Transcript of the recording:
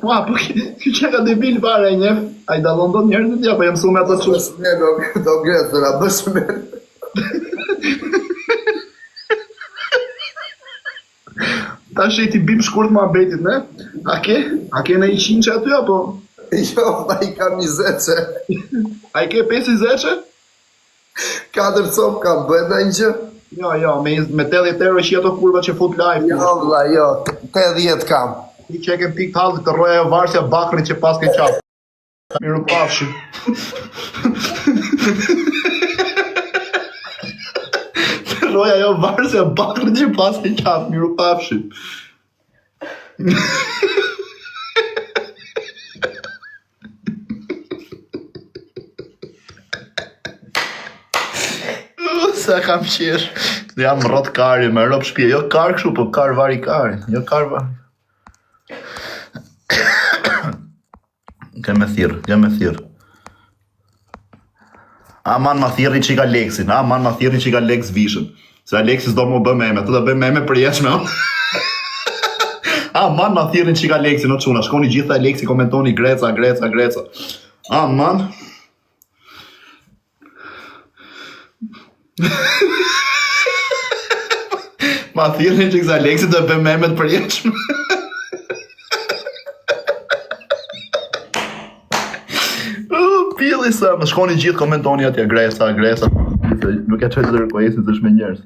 Ua, po ky që ka debil fare e njeh. Ai dallon dot njerëzit ja, po jam mësuar me ato çu. Ne do gjet, do na bësh me. Tash ti bim shkurt muhabetit, ne? A ke në 100 aty apo? Jo, ai ka 20. Ai ke 50? 4 cop ka bëhet ai gjë? Jo, me 80 € që ato kurva që fut live. Jo, valla, jo, 80 kam. Ti që kem pik tallit të roja e varsja bakrin që pas ke qap. Miru pafshim. Të roja jo varsja bakrin që pas ke qap. Miru pafshim. Sa kam qesh. Jam rrot kari, me rop shpje. Jo kar kështu, po kar vari kari. Jo kar vari. Kemë thirr. Aman ma thirrni që ka Leksin, Leks vishën. Se Aleksis do më bë meme, të bëj meme për jeshme. Aman ma thirrni që ka Leksin, o çuna, shkoni gjitha Leksi, komentoni Greca. Aman. Ma thirrni që ka Leksin do bëj meme për jeshme. Pilli sa, më shkoni gjithë komentoni atje, Greca. Nuk e qëtë të rekojesit është me njerës.